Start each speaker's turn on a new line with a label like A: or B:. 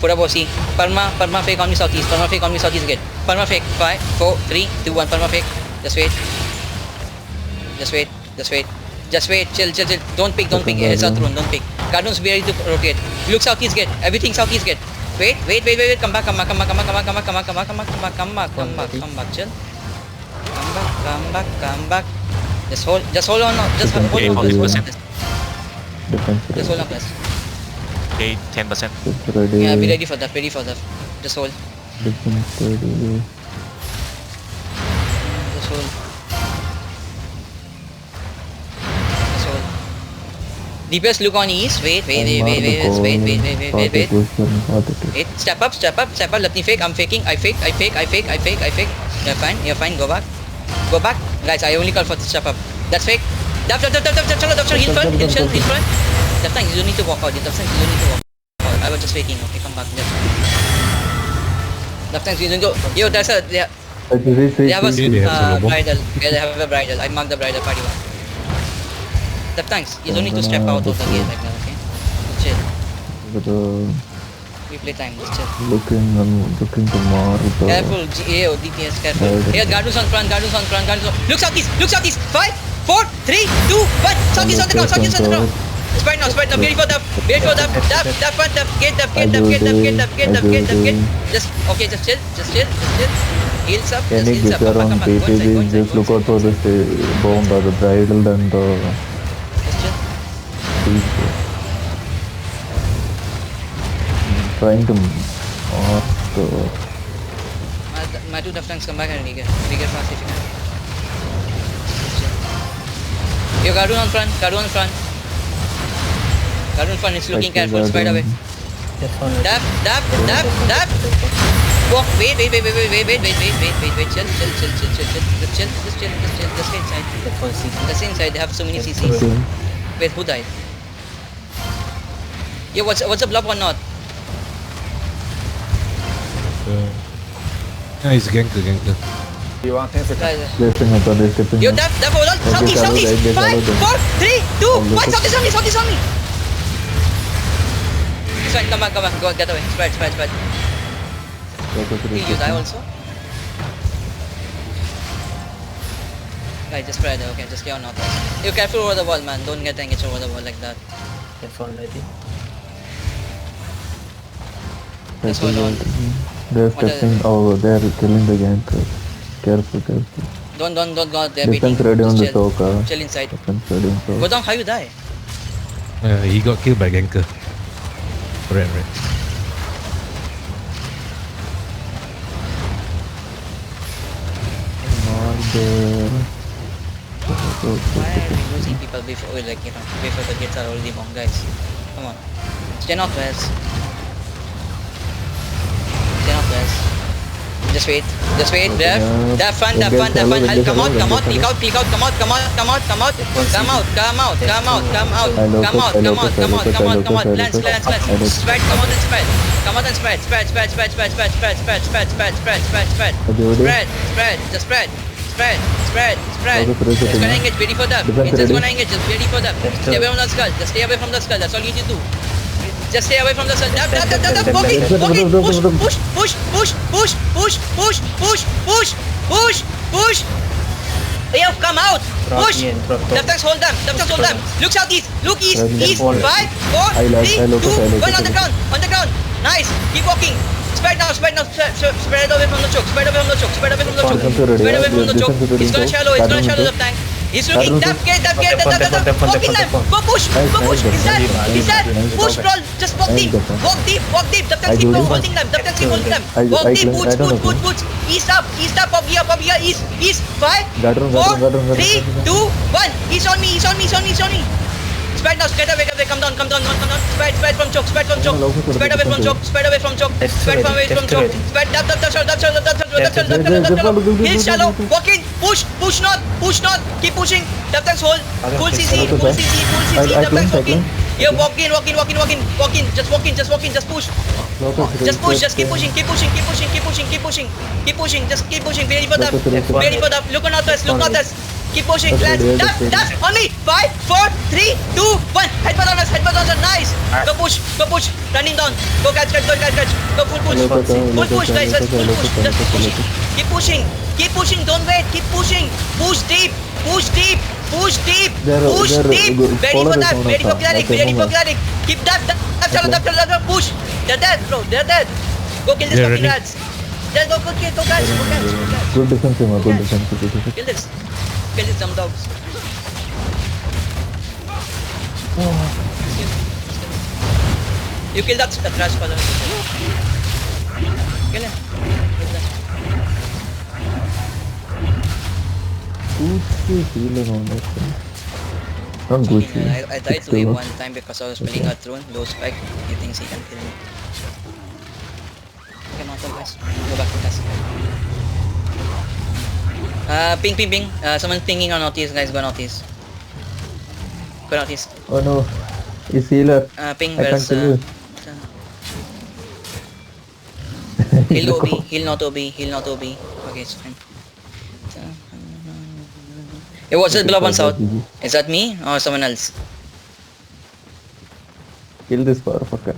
A: Furabosi. Parma fake on me southeast. Parma fake on me southeast again. Parma fake. 5, 4, 3, 2, 1. Parma fake. Just wait. Just wait. Just wait. Just wait. Chill. Don't pick. It's a throne. Don't pick. Cardoons be ready to rotate. Look southeast gate. Everything southeast gate. Wait. Come back. Come back. Chill. Come back. Just hold on. Just hold on. Just hold on, guys.
B: Okay, 10%.
A: Yeah, be ready for that. Just hold. Just hold. DPS look on east. Wait. Step up. Let me fake. I'm faking. I fake. You're fine. Go back. Guys, I only call for the step up. That's fake. Dap, heal front. That time you don't need to walk out. I was just faking. Okay, come back. That time you don't go. Yo, that's a... They have a bridal. Yeah, they have a bridal. I marked the bridal party one. That thanks. You don't need to step out of the gate like that, okay? Just chill. We play time, just chill.
C: Looking to Maruta.
A: Careful, DPS, careful. Here, Guardians on front. Look southeast. 5, 4, 3, 2, 1. Southeast on the ground. Spread now. Wait for that. That front, gate. Just chill. Heals up.
C: Can you get around PTV? Just look out for the bomb or the bridal and the...
A: Just chill.
C: Trying to...
A: My two left flanks come back and we get fast if you can. Yo, Guardian on front. Guardian front is looking careful. Spread away. Dap. Walk. Wait. Chill. Just stay inside. Just stay inside. They have so many CCs. Wait, who died? Yo, what's a blob or not?
D: He's ganker.
E: You want things to
A: Yo, dap, hold on. Southeast. 5, 4, 3, 2, 1. Southeast on me. It's fine, come back. Go, get away. Spread. You die also? Guys, just spread. Okay, just stay on northwest. You careful over the wall, man. Don't get engaged over the wall like that. Just hold on.
C: They're stepping over. They're killing the ganker. Careful.
A: Don't go out there.
C: Defense ready on the
A: chill.
C: Soka.
A: Chill inside.
C: Defense ready on Soka.
A: Go down. How you die?
D: He got killed by ganker. Right.
A: Why are we losing people before the gates are already bomb, guys? Come on. Stay northwest. Just wait. Def. Fun. Come out. Peek out. Come out. Lance. Spread. Come out and spread. Spread. Just gonna engage. Ready for that. Just ready for that. Stay away from the skull. That's all you need to do. Just stay away from the sun. Dab. Walking. Push. Yo, come out. Push. Left hands hold them. Look southeast. Look east. 5, 4, 3, 2, 1 on the ground. Nice. Keep walking. Spread now. Spread away from the choke. It's gonna shallow the tank. He's looking. Dab. Walking them. Go push. He's dead. Push, bro. Just walk deep. Dab. Keep holding them. Walk deep. Boots. East up. Up here. East. 5, 4, 3, 2, 1. He's on me. Spread now. Spread away. Come down. Spread from choke. Spread away from choke. Spread dab. Hill shallow. Walk in. Push not. Keep pushing. Dab hold. Full CC. Dab walking. Yeah, walk in. Just push. Just keep pushing. Just keep pushing. Be ready for that. Look on northwest. Keep pushing.
C: Okay,
A: Lance.
C: yeah,
A: Dash.
C: that's
A: Dash. On me. 5, 4, 3, 2, 1. Headbutt on us. Headbutt on us. Nice. Go push. Go push. Running down. Go catch. Go catch. Go full push. Full push, guys. Just full push. Just pushing. Keep pushing. Keep pushing. Don't wait. Keep pushing. Push deep. Push deep. Push deep. Push deep. Ready for that. Ready for Gladic. Ready for Gladic. Keep that. Push. They're dead, bro. They're dead. Go kill this
D: They're
A: fucking
D: ready.
A: rats. Just go catch. Go catch.
C: Good defense, Emma. Good defense. Good defense.
A: Kill this. Kill these dumb dogs. You kill that trash pala. Kill him.
C: Gucci healing on that thing. Not Gucci.
A: I tried to leave one time because I was playing a Throne, low spike. He thinks he can kill me. Okay, mga tol, guys. Go back to task. Ping. Someone pinging on Nautilus, guys. Go Nautilus. Go Nautilus.
C: Oh no. He's healer.
A: Ping,
C: I can't
A: where's...
C: kill you.
A: Heal OB. Heal not OB. Heal not OB. Okay, it's fine. Hey, what's that blob on south? Is that me or someone else?
C: Kill this motherfucker.